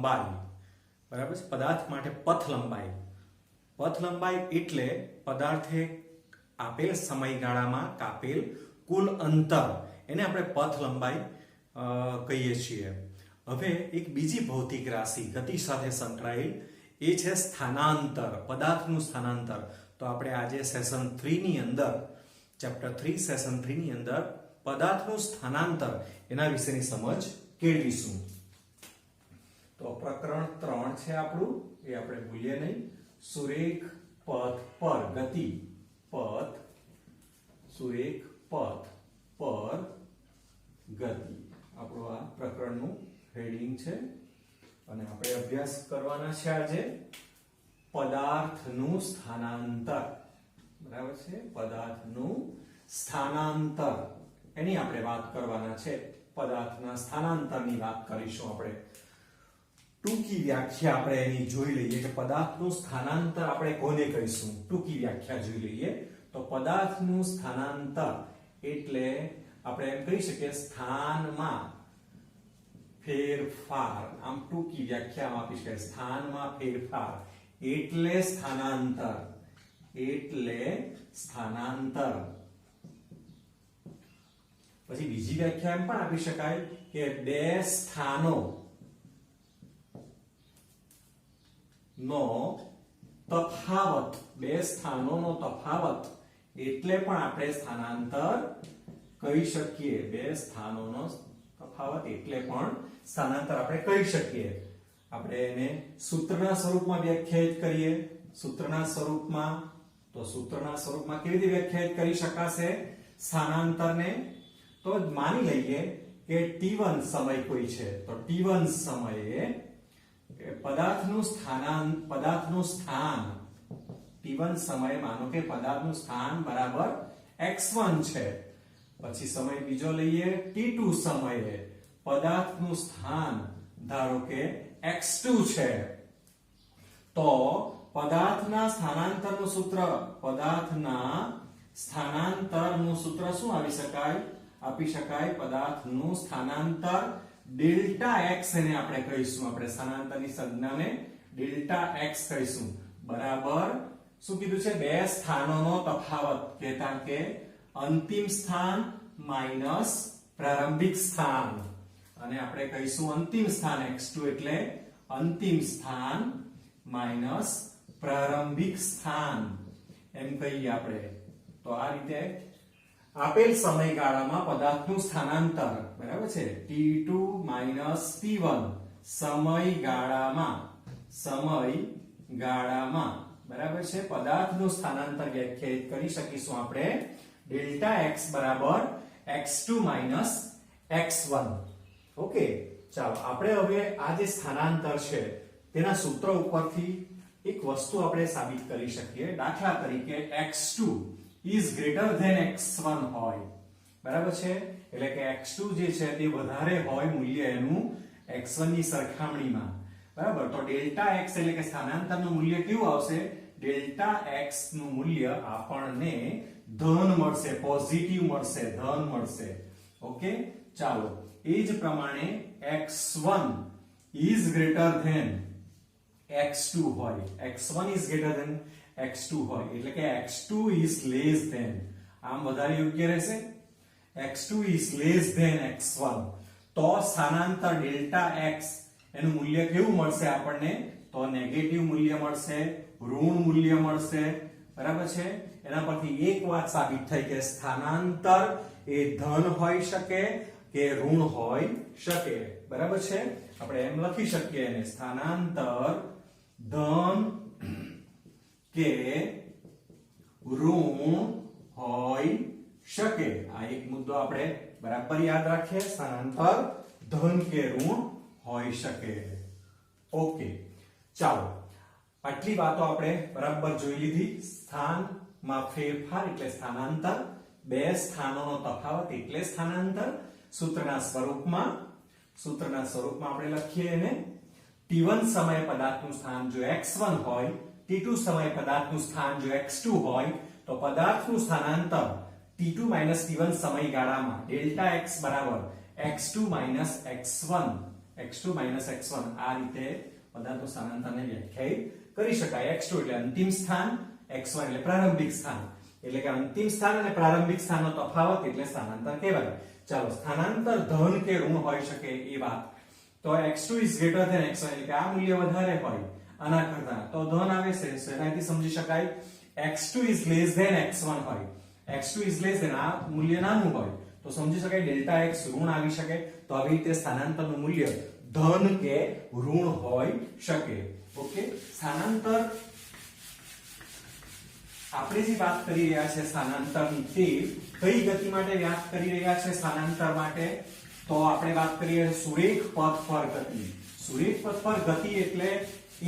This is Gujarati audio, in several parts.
લંબાઈ, બરાબર છે. પદાર્થ માટે પથ લંબાઈ. પથ લંબાઈ એટલે પદાર્થે આપેલ સમયગાળામાં કાપેલ કુલ અંતર, એને આપણે પથ લંબાઈ કહીએ છીએ. હવે એક બીજી ભૌતિક રાશિ ગતિ સાથે સંકળાયેલ એ છે સ્થાનાંતર, પદાર્થનું સ્થાનાંતર. તો આપણે આજે સેશન 3 ની અંદર, ચેપ્ટર 3 સેશન 3 ની અંદર પદાર્થનું સ્થાનાંતર એના વિશેની સમજ કેળવીશું. તો પ્રકરણ 3 છે આપણું, એ આપણે ભૂલીએ નહીં. સુરેખ પથ પર ગતિ, પથ સુરેખ પથ પર ગતિ, આપણું આ પ્રકરણનું હેડિંગ છે. અને આપણે અભ્યાસ કરવાના છે આજે પદાર્થનું સ્થાનાંતર, બરાબર છે. પદાર્થનું સ્થાનાંતર એની આપણે વાત કરવાના છે. પદાર્થના સ્થાનાંતરની વાત કરીશું આપણે. ટૂંકી વ્યાખ્યા આપણે એની જોઈ લઈએ કે પદાર્થનું સ્થાનાંતર આપણે કોને કહીશું. ટૂંકી વ્યાખ્યા જોઈ લઈએ તો પદાર્થનું સ્થાનાંતર એટલે આપણે એમ કહી શકીએ સ્થાનમાં ફેરફાર. આમ ટૂંકી વ્યાખ્યામાં આપી શકાય સ્થાનમાં ફેરફાર એટલે સ્થાનાંતર, એટલે સ્થાનાંતર. પછી બીજી વ્યાખ્યા એમ પણ આપી શકાય કે બે સ્થાનો નો તફાવત, બે સ્થાનોનો તફાવત એટલે પણ આપણે સ્થાનાંતર કહી શકીએ. બે સ્થાનોનો તફાવત એટલે પણ સ્થાનાંતર આપણે કહી શકીએ. આપણે એને સૂત્રના સ્વરૂપમાં વ્યાખ્યાયિત કરીએ. સૂત્રના સ્વરૂપમાં, તો સૂત્રના સ્વરૂપમાં કેવી રીતે વ્યાખ્યાયિત કરી શકાશે સ્થાનાંતરને? તો માની લઈએ કે t1 સમય કોઈ છે, તો t1 સમયે પદાર્થનું સ્થાન t1 સમયે માનો કે પદાર્થનું સ્થાન બરાબર x1 છે. પછી સમય બીજો લઈએ t2 સમયે પદાર્થનું સ્થાન ધારો કે x2 છે. તો પદાર્થના સ્થાનાંતરનું સૂત્ર, પદાર્થના સ્થાનાંતરનું સૂત્ર શું આપી શકાય? પદાર્થનું સ્થાનાંતર ડેલ્ટા x એને આપણે કહીશું. આપણે સ્થાનાંતરની સંજ્ઞાને ડેલ્ટા x કહીશું. બરાબર શું કીધું છે? બે સ્થાનોનો તફાવત, કહેતા કે અંતિમ સ્થાન માઈનસ પ્રારંભિક સ્થાન, અને આપણે કહીશું અંતિમ સ્થાન x2 એટલે અંતિમ સ્થાન માઈનસ પ્રારંભિક સ્થાન એમ કહીએ આપણે. તો આ રીતે આપેલ સમયગાળામાં પદાર્થનું સ્થાનાંતર, બરાબર છે, t2 t1 સમયગાળામાં બરાબર છે પદાર્થનું સ્થાનાંતર વ્યાખ્યાયિત કરી શકીશું આપણે ડેલ્ટા x બરાબર x2 x1. ઓકે, ચાલો આપણે હવે આ જે સ્થાનાંતર છે તેના સૂત્ર ઉપરથી એક વસ્તુ આપણે સાબિત કરી શકીએ. દાખલા તરીકે x2 is greater than x1 હોય, બરાબર છે, એટલે કે x2 જે છે તે વધારે હોય મૂલ્ય એનું x1 ની સરખામણીમાં, બરાબર. તો ડેલ્ટા x એટલે કે સ્થાનાંતરનું મૂલ્ય કેવું આવશે? ડેલ્ટા x નું મૂલ્ય આપણને ધન મળશે, પોઝિટિવ મળશે, ધન મળશે. ઓકે, ચાલો એ જ પ્રમાણે x1 is greater than x2 હોય, x1 is greater than x2 હોય, એટલે કે x2 is less than, આમ વધારે યોગ્ય રહેશે. x2 is less than x1, તો સ્થાનાંતર ડેલ્ટા x એનું મૂલ્ય કેવું મળશે આપણને? તો નેગેટિવ મૂલ્ય મળશે, ઋણ મૂલ્ય મળશે, બરાબર છે. એના પરથી એક વાત સાબિત થઈ કે સ્થાનાંતર એ ધન હોઈ શકે કે ઋણ હોઈ શકે, બરાબર છે. આપણે એમ લખી શકીએ એને સ્થાનાંતર ધન કે ઋણ હોઈ શકે. આ એક મુદ્દો આપણે બરાબર યાદ રાખીએ, સ્થાનાંતર ધન કે ઋણ હોઈ શકે. ઓકે, ચાલો આટલી વાતો આપણે બરાબર જોઈ લીધી. સ્થાનમાં ફેરફાર એટલે સ્થાનાંતર, બે સ્થાનોનો તફાવત એટલે સ્થાનાંતર. સૂત્રના સ્વરૂપમાં આપણે લખીએ એને t1 સમયે પદાર્થનું સ્થાન જો x1 હોય, t2 સમયે પદાર્થનું સ્થાન જો x2 હોય, તો પદાર્થનું સ્થાનાંતર t2 t1 સમયગાળામાં ડેલ્ટા x બરાબર x2 x1 x2 x1 આ રીતે પદાર્થો સ્થાનાંતરને વ્યાખ્યાયિત કરી શકાય. x2 એટલે અંતિમ સ્થાન, x1 એટલે પ્રારંભિક સ્થાન. એટલે કે અંતિમ સ્થાન અને પ્રારંભિક સ્થાનનો તફાવત એટલે સ્થાનાંતર કહેવાય. ચાલો, સ્થાનાંતર ધન કે ઋણ હોઈ શકે એ વાત. તો x2 is greater than x1 એટલે કે આ મૂલ્ય વધારે હોય આના કરતા તો ધન આવે છે. સહેલાઈથી સમજી શકાય. x2 is less than x1 હોય, x2 is less than આ મૂલ્ય નાનું હોય તો સમજી શકાય ડેલ્ટા x ઋણ આવી શકે. તો આવી રીતે સ્થાનાંતરનું મૂલ્ય ધન કે ઋણ હોઈ શકે. ઓકે, સ્થાનાંતર આપણે જે વાત કરી રહ્યા છે સ્થાનાંતરની તે કઈ ગતિ માટે વાત કરી રહ્યા છે સ્થાનાંતર માટે? તો આપણે વાત કરીએ સુરેખ પથ પર ગતિ. સુરેખ પથ પર ગતિ એટલે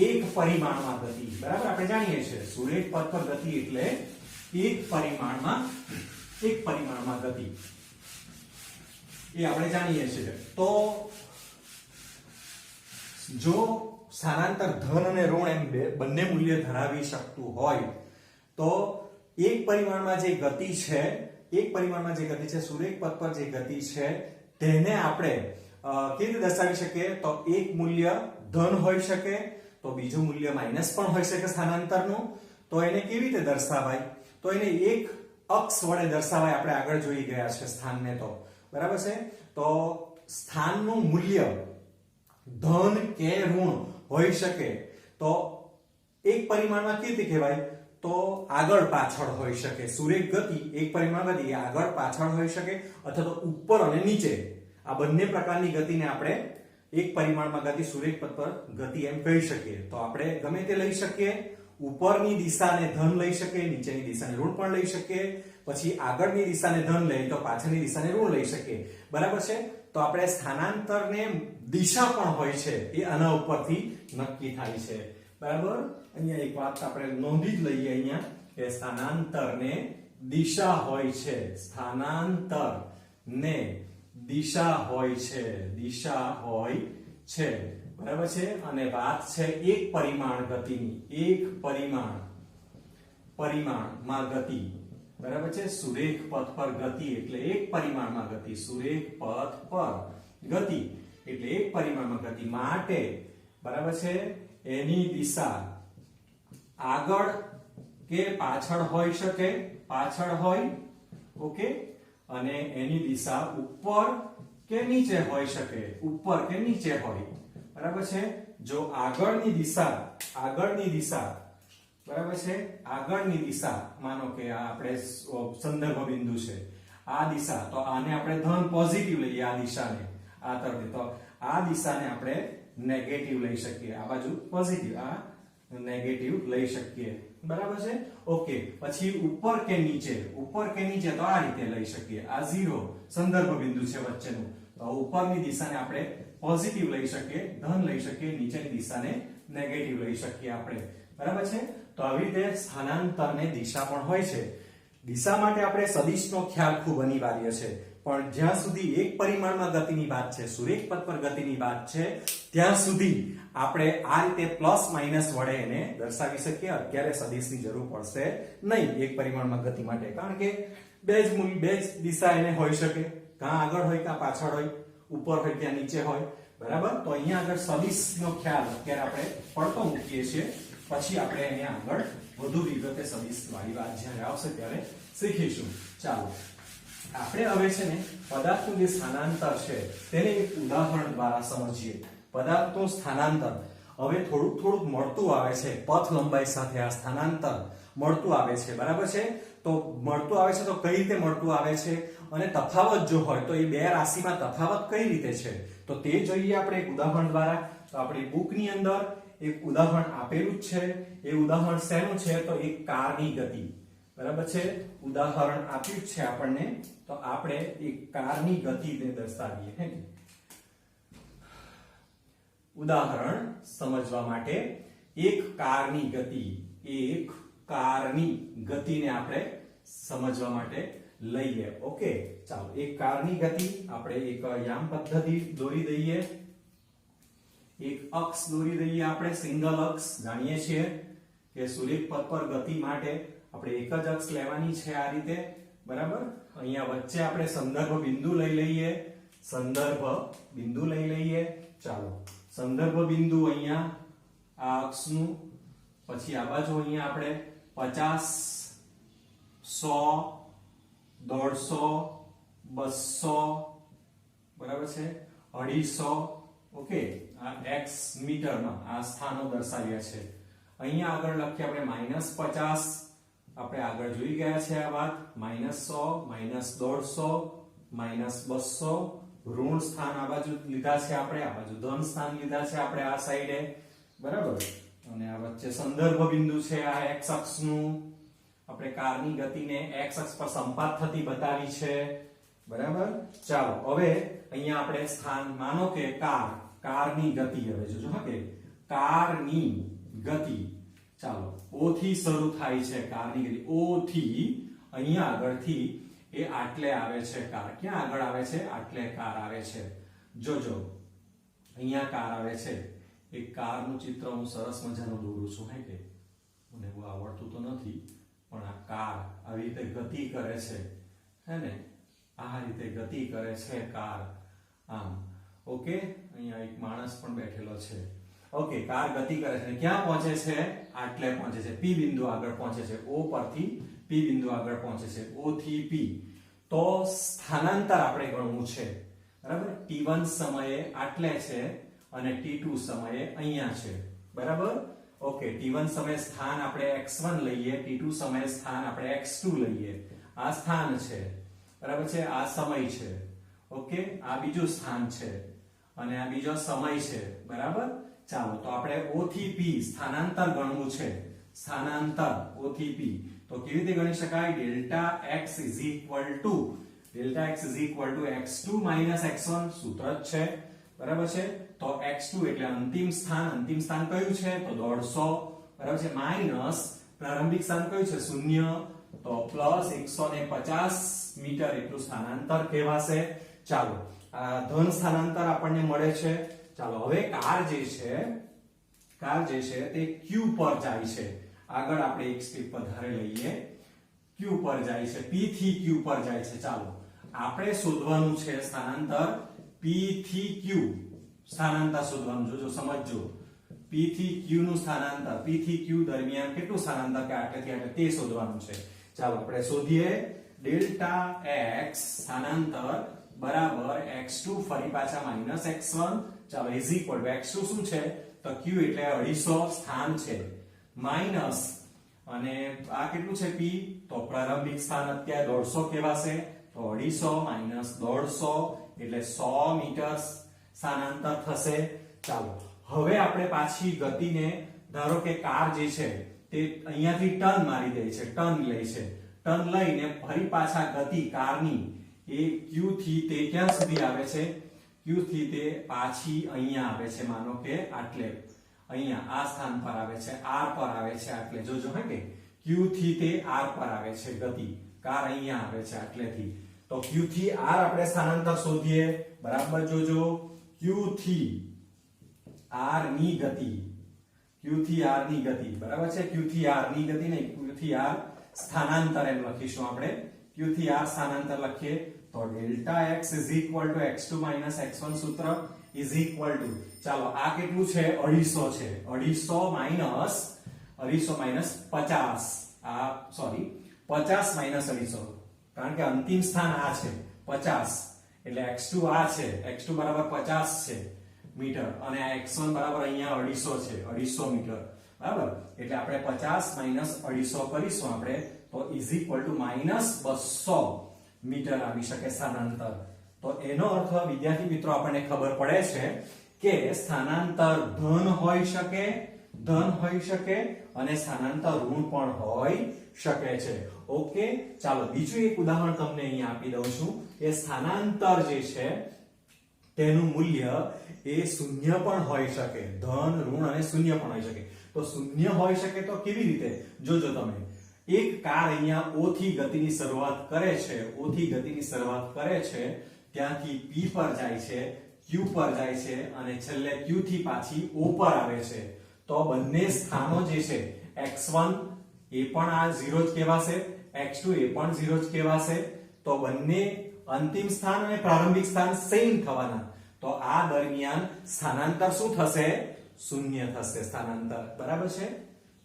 એક પરિમાણમાં ગતિ. બરાબર, આપણે જાણીએ છીએ સુરેખ પથ પર ગતિ એટલે એક પરિમાણમાં ગતિ. એ આપણે જાણીએ છીએ. તો જો સ્થાનાંતર ધન અને ઋણ એમ બંને મૂલ્ય ધરાવી શકતું હોય તો એક પરિમાણમાં જે ગતિ છે સુરેખ પથ પર જે ગતિ છે તેને આપણે કેવી રીતે દર્શાવી શકીએ? તો એક મૂલ્ય ધન હોઈ શકે તો બીજું મૂલ્ય માઈનસ પણ હોઈ શકે સ્થાનાંતરનું. તો એને કેવી રીતે દર્શાવાય? તો એને એક અક્ષ વડે દર્શાવાય. આપણે આગળ જોઈ ગયા છે સ્થાનને. તો બરાબર છે. તો સ્થાનનું મૂલ્ય ધન કે ઋણ હોઈ શકે. તો એક પરિમાણમાં કેવી રીતે કહેવાય? તો આગળ પાછળ હોઈ શકે. સુરેખ ગતિ એક પરિમાણ ગતિ આગળ પાછળ હોઈ શકે અથવા તો ઉપર અને નીચે. આ બંને પ્રકારની ગતિને આપણે એક પરિમાણમાં ગતિ સુરેખ પથ પર ગતિ એમ કહી શકીએ. તો આપણે ગમે તે લઈ શકીએ. ઉપરની દિશાને ધન લઈ શકીએ, નીચેની દિશાને ઋણ પણ લઈ શકીએ. પછી આગળની દિશાને ધન લઈએ તો પાછળની દિશાને ઋણ લઈ શકીએ. બરાબર છે. તો આપણે સ્થાનાંતરને દિશા પણ હોય છે એ આના ઉપરથી નક્કી થાય છે. બરાબર, અહીંયા એક વાત આપણે નોંધી જ લઈએ અહીંયા કે સ્થાનાંતરને દિશા હોય છે. સ્થાનાંતરને દિશા હોય છે. બરાબર છે. અને વાત છે એક પરિમાણ ગતિની. એક પરિમાણમાં ગતિ. બરાબર છે. સુરેખ પથ પર ગતિ એટલે એક પરિમાણમાં ગતિ. સુરેખ પથ પર ગતિ એટલે એક પરિમાણમાં ગતિ માટે બરાબર છે એની દિશા આગળ કે પાછળ હોઈ શકે. પાછળ હોય. ઓકે, અને એની દિશા ઉપર કે નીચે હોઈ શકે. ઉપર કે નીચે હોય. બરાબર છે. જો આગળની દિશા બરાબર છે. આગળની દિશા માનો કે આ આપણે સંદર્ભ બિંદુ છે આ દિશા, તો આને આપણે ધન પોઝિટિવ લઈએ. આ દિશાને આ તરફ, તો આ દિશાને આપણે નેગેટિવ લઈ શકીએ. આ બાજુ પોઝિટિવ, આ નેગેટિવ લઈ શકીએ. બરાબર છે. ઓકે, પછી ઉપર કે નીચે તો આ રીતે લઈ શકીએ. આ 0 સંદર્ભ બિંદુ છે વચ્ચેનું. તો ઉપરની દિશાને આપણે પોઝિટિવ લઈ શકીએ, ધન લઈ શકીએ. નીચેની દિશાને નેગેટિવ લઈ શકીએ આપણે. બરાબર છે. તો આવી રીતે સ્થાનાંતરને દિશા પણ હોય છે. દિશા માટે આપણે સદિશનો ખ્યાલ ખૂબ અનિવાર્ય છે. પણ જ્યાં સુધી એક પરિમાણમાં ગતિની વાત છે, સુરેખ પથ પર ગતિની વાત છે, ત્યાં સુધી આપણે આ રીતે પ્લસ માઈનસ વડે એને દર્શાવી શકીએ. અત્યારે સદિશની જરૂર પડશે નહીં એક પરિમાણમાં ગતિ માટે, કારણ કે બે જ દિશા એને હોઈ શકે. કાં આગળ હોય કાં પાછળ હોય, ઉપર હોય ક્યાં નીચે હોય. બરાબર. તો અહીંયા આગળ સદિશનો ખ્યાલ અત્યારે આપણે પડતો મૂકીએ છીએ. પછી આપણે અહીંયા આગળ વધુ વિગતે સદિશ વાળી વાત જ્યારે આવશે ત્યારે શીખીશું. ચાલો, આપણે હવે છે ને પદાર્થનું જે સ્થાનાંતર છે તેને એક ઉદાહરણ દ્વારા સમજીએ. પદાર્થનું સ્થાનાંતર હવે થોડુંક મળતું આવે છે. પથ લંબાઈ સાથે આ સ્થાનાંતર મળતું આવે છે. બરાબર છે. તો મળતું આવે છે તો કઈ રીતે મળતું આવે છે અને તફાવત જો હોય તો એ બે રાશિમાં તફાવત કઈ રીતે છે તો તે જોઈએ આપણે એક ઉદાહરણ દ્વારા. તો આપણી બુકની અંદર એક ઉદાહરણ આપેલું જ છે. એ ઉદાહરણ શેનું છે? તો એક કારની ગતિ. બરાબર છે. ઉદાહરણ આપ્યું છે આપણને, તો આપણે એક કારની ગતિને દર્શાવીએ. ઉદાહરણ સમજવા માટે એક કારની ગતિને આપણે સમજવા માટે લઈએ. ઓકે, ચાલો, એક કારની ગતિ આપણે એક યામ પદ્ધતિ દોરી દઈએ. એક અક્ષ દોરી દઈએ આપણે, સિંગલ અક્ષ. જાણીએ છીએ કે સુરેખ પથ પર ગતિ માટે આપણે એક જ અક્ષ લેવાની છે આ રીતે. બરાબર. અહીંયા વચ્ચે આપણે સંદર્ભ બિંદુ લઈ લઈએ. ચાલો સંદર્ભ બિંદુ અહીંયા આ અક્ષનું, પછી આ બાજુ અહીંયા આપણે 50 100 150 200 બરાબર છે 250 ઓકે આ x મીટરમાં આ સ્થાનો દર્શાવ્યા છે. અહીંયા આગળ લખીએ આપણે -50 આપણે આગળ જોઈ ગયા છે આ વાત -100 -150 -200 ઋણ સ્થાન આ બાજુ લીધા છે આપણે, આ બાજુ ધન સ્થાન લીધા છે આપણે આ સાઈડે બરાબર. અને આ વચ્ચે સંદર્ભ બિંદુ છે આ x અક્ષનું, આપણે કારની ગતિને x અક્ષ પર સંપાત થતી બતાવી છે બરાબર. ચાલો હવે અહીંયા આપણે સ્થાન માનો કે કારની ગતિ, હવે જોજો હા કે કારની ગતિ ચાલો o થી શરૂ થાય છે કારની ગતિ, o થી અહીંયા આગળથી એ આટલે આવે છે કાર. ક્યાં આગળ આવે છે? આટલે કાર આવે છે. જોજો અહીંયા કાર આવે છે. એક કારનું ચિત્ર હું સરસ મજાનું દોરું છું હે કે મને બહુ આવડતું તો નથી પણ આ કાર આવી રીતે ગતિ કરે છે હે ને, આ રીતે ગતિ કરે છે કાર આમ. ઓકે અહીંયા એક માણસ પણ બેઠેલો છે. ઓકે કાર ગતિ કરે છે, ક્યાં પહોંચે છે? આટલે પહોંચે છે, P બિંદુ આગળ પહોંચે છે. O પરથી P બિંદુ આગળ પહોંચે છે, O થી P. તો સ્થાનાંતર આપણે ગણવું છે બરાબર. T1 સમયે આટલે છે અને T2 સમયે અહીંયા છે બરાબર. ઓકે T1 સમયે સ્થાન આપણે x1 લઈએ, T2 સમયે સ્થાન આપણે x2 લઈએ. આ સ્થાન છે બરાબર છે, આ સમય છે. ઓકે આ બીજું સ્થાન છે અને આ બીજો સમય છે બરાબર. ચાલો તો આપણે O થી P સ્થાનાંતર ગણવું છે. સ્થાનાંતર O થી P તો કેવી રીતે ગણી શકાય? ડેલ્ટા x x2 x1 સૂત્ર જ છે બરાબર છે. તો x2 એટલે અંતિમ સ્થાન કયું છે? તો 150 બરાબર છે, માઈનસ પ્રારંભિક સ્થાન કયું છે? 0 તો પ્લસ 150 મીટર એટલું સ્થાનાંતર કહેવાશે. ચાલો આ ધન સ્થાનાંતર આપણને મળે છે. ચાલો હવે કાર જે છે તે q પર જાય છે. આગળ આપણે એક સ્ટેપ વધારે લઈએ, q પર જાય છે, p થી q પર જાય છે. ચાલો આપણે શોધવાનું છે સ્થાનાંતર p થી q. સ્થાનાંતર શોધવાનું, જોજો સમજજો. p થી q નું સ્થાનાંતર, p થી q દરમિયાન કેટલું સ્થાનાંતર કે આટલેથી આટલે તે શોધવાનું છે. ચાલો આપણે શોધીએ. ડેલ્ટા x સ્થાનાંતર બરાબર x2 ફરી પાછા -x1. ચાલો ઇઝ ઇક્વલ ટુ x2 શું છે? તો q એટલે 250 સ્થાન છે, માઈનસ અને આ કેટલું છે? p. તો પ્રારંભિક સ્થાન અત્યારે 150 કહેવાશે. તો 250 150 એટલે 100 મીટર સ્થાનાંતર થશે. ચાલો હવે આપણે પાછી ગતિને, ધારો કે કાર જે છે તે અહીંયાથી ટર્ન મારી દે છે, ટર્ન લે છે. ટર્ન લઈને ફરી પાછા ગતિ કારની એ q થી તે ક્યાં સુધી આવે છે? q થી તે પાછી અહીંયા આવે છે, માનો કે આટલે અહીંયા આ સ્થાન પર આવે છે, r પર આવે છે આટલે. જોજો હે કે q થી તે r પર આવે છે ગતિ, કાર અહીંયા આવે છે આટલેથી. તો q થી r આપણે સ્થાનાંતર શોધીએ બરાબર. જોજો q થી r ની ગતિ, q થી r ની ગતિ બરાબર છે. q થી r ની ગતિ નહીં, q થી r સ્થાનાંતર એમ લખીશું આપણે. q થી r સ્થાનાંતર લખીએ તો ડેલ્ટા x x2 x1 સૂત્ર ઇઝ ઇક્વલ ટુ, ચાલો આ કેટલું છે? 250 છે. 250 માઈનસ 50, આ સોરી 50 માઈનસ 250, કારણ કે અંતિમ સ્થાન આ છે 50 એટલે x2 આ છે, x2 બરાબર 50 છે મીટર અને આ x1 બરાબર અહીંયા 250 છે, 250 મીટર બરાબર. એટલે આપણે 50 માઈનસ 250 કરીશું આપણે તો ઇઝ ઇક્વલ ટુ -200 મીટર આવી શકે સ્થાનાંતર. તો એનો અર્થ વિદ્યાર્થી મિત્રો આપણને ખબર પડે છે કે સ્થાનાંતર ધન હોઈ શકે અને સ્થાનાંતર ઋણ પણ હોઈ શકે છે. ઓકે ચાલો બીજું એક ઉદાહરણ તમને અહીંયા આપી દઉં છું કે સ્થાનાંતર જે છે તેનું મૂલ્ય એ શૂન્ય પણ હોઈ શકે, ધન ઋણ અને શૂન્ય પણ હોઈ શકે. તો શૂન્ય હોઈ શકે તો કેવી રીતે? જોજો તમે, એક કાર અહીંયા O થી ગતિની શરૂઆત કરે છે, ત્યાંથી P પર જાય છે, Q પર જાય છે અને છેલ્લે Q થી પાછી O પર આવે છે. તો બંને સ્થાનો જે છે x1 એ પણ આ 0 જ કહેવાશે, x2 એ પણ 0 જ કહેવાશે. તો બંને અંતિમ સ્થાન અને પ્રારંભિક સ્થાન સેમ થવાના. તો આ દરમિયાન સ્થાનાંતર શું થશે? શૂન્ય થશે સ્થાનાંતર, બરાબર છે?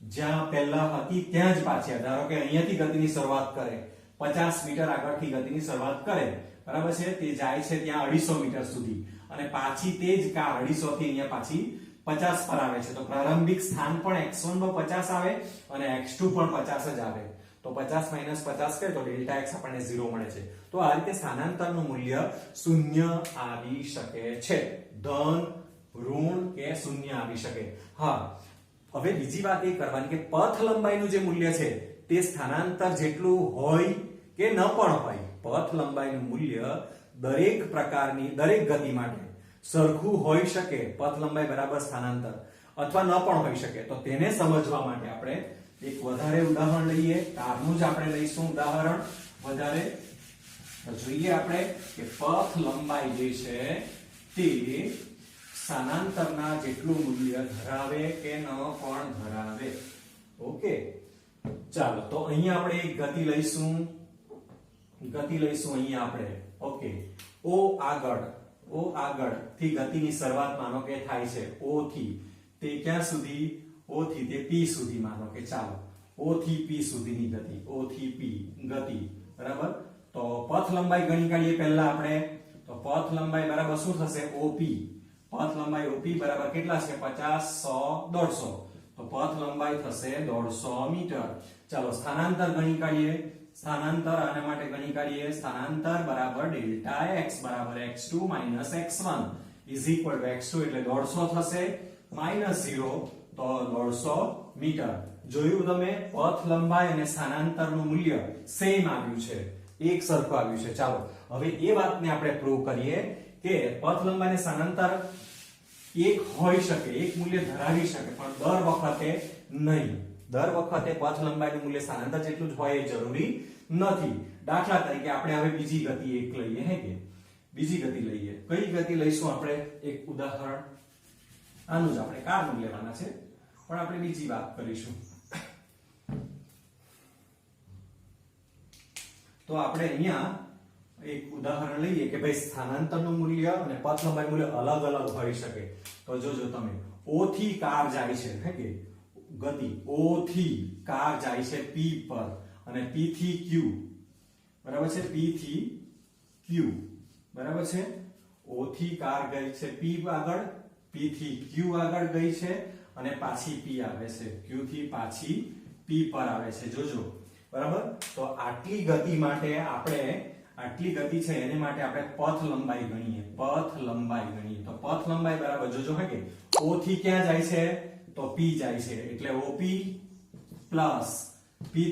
જ્યાં પહેલા હતી ત્યાં જ પાછી, ધારો કે અહીંયાથી ગતિની શરૂઆત કરે, 50 મીટર આગળથી ગતિની શરૂઆત કરે, બરાબર છે? તે જાય છે ત્યાં 250 મીટર સુધી અને પાછી તે જ કાર 250 થી અહીંયા પાછી 50 પર આવે છે. તો પ્રારંભિક સ્થાન પણ x1 પર 50 આવે અને x2 પણ 50 જ આવે. તો 50 - 50 કરે તો ડેલ્ટા x આપણને 0 મળે છે. તો આ રીતે સ્થાનાંતરનું મૂલ્ય શૂન્ય આવી શકે છે. ધન, ઋણ કે શૂન્ય આવી શકે. હા, હવે બીજી વાત એ કરવાની કે પથ લંબાઈનું જે મૂલ્ય છે તે સ્થાનાંતર જેટલું હોય કે ન પણ હોય, પથ લંબાઈનું મૂલ્ય દરેક પ્રકારની દરેક ગતિ માટે સરખું હોઈ શકે, પથ લંબાઈ બરાબર સ્થાનાંતર, અથવા ન પણ હોઈ શકે. તો તેને સમજવા માટે આપણે એક વધારે ઉદાહરણ લઈએ. કારનું જ આપણે લઈશું ઉદાહરણ વધારે. તો જોઈએ આપણે કે પથ લંબાઈ જે છે તે સ્થાનાંતરના જેટલું મૂલ્ય ધરાવે કે ન પણ ધરાવે. ઓકે, ચાલો તો અહીંયા આપણે એક ગતિ લઈશું અહીંયા આપણે. ઓકે, O આગળ થી ગતિની શરૂઆત માનો કે થાય છે O થી. તે ક્યાં સુધી? O થી તે P સુધી માનો કે ચાલો O થી P સુધીની ગતિ, O થી P ગતિ, બરાબર? તો પથ લંબાઈ ગણી કાઢીએ પહેલા આપણે. તો પથ લંબાઈ બરાબર શું થશે? OP. પથ લંબાઈ OP બરાબર કેટલા છે? 50, 100, 150. તો પથ લંબાઈ થશે 150 મીટર. ચાલો સ્થાનાંતર ગણી કાઢીએ. સ્થાનાંતર આના માટે ગણી કાઢીએ. સ્થાનાંતર બરાબર ડેલ્ટા x બરાબર x2 - x1 x2 એટલે 150 થશે -0 તો 150 મીટર. જોયું તમે? પથ લંબાઈ અને સ્થાનાંતરનું મૂલ્ય સેમ આવ્યું છે, એક સરખું આવ્યું છે. ચાલો હવે એ વાતને આપણે પ્રૂવ કરીએ કે પથ લંબાઈ અને સ્થાનાંતર એક હોઈ શકે, એક મૂલ્ય ધરાવી શકે, પણ દર વખતે નહીં. દર વખતે પથ લંબાઈનું મૂલ્ય સ્થાનાંતર જેટલું જ હોય એ જરૂરી નથી. દાખલા તરીકે આપણે હવે બીજી ગતિ એક લઈએ, હે કે બીજી ગતિ લઈએ. કઈ ગતિ લઈશું આપણે? એક ઉદાહરણ આનું જ આપણે કારનું લેવાના છે, પણ આપણે બીજી વાત કરીશું. તો આપણે અહીંયા એક ઉદાહરણ લઈએ કે ભાઈ સ્થાનાંતરનું મૂલ્ય અને પથ લંબાઈનું મૂલ્ય અલગ અલગ હોઈ શકે. તો જોજો તમે, O થી કાર જાય છે, હે કે ગતિ O થી કાર જાય છે P પર અને P થી Q, બરાબર છે? P થી Q, બરાબર છે? O થી કાર ગઈ છે P આગળ, P થી Q આગળ ગઈ છે અને પાછી P આવે છે, Q થી પાછી P પર આવે છે. જોજો, બરાબર? તો આટલી ગતિ માટે આપણે આટલી ગતિ છે એને માટે આપણે પથ લંબાઈ ગણીએ. પથ લંબાઈ ગણીએ તો પથ લંબાઈ બરાબર જોજો હે કે O થી ક્યાં જાય છે? તો P જાય છે એટલે OP પ્લસ P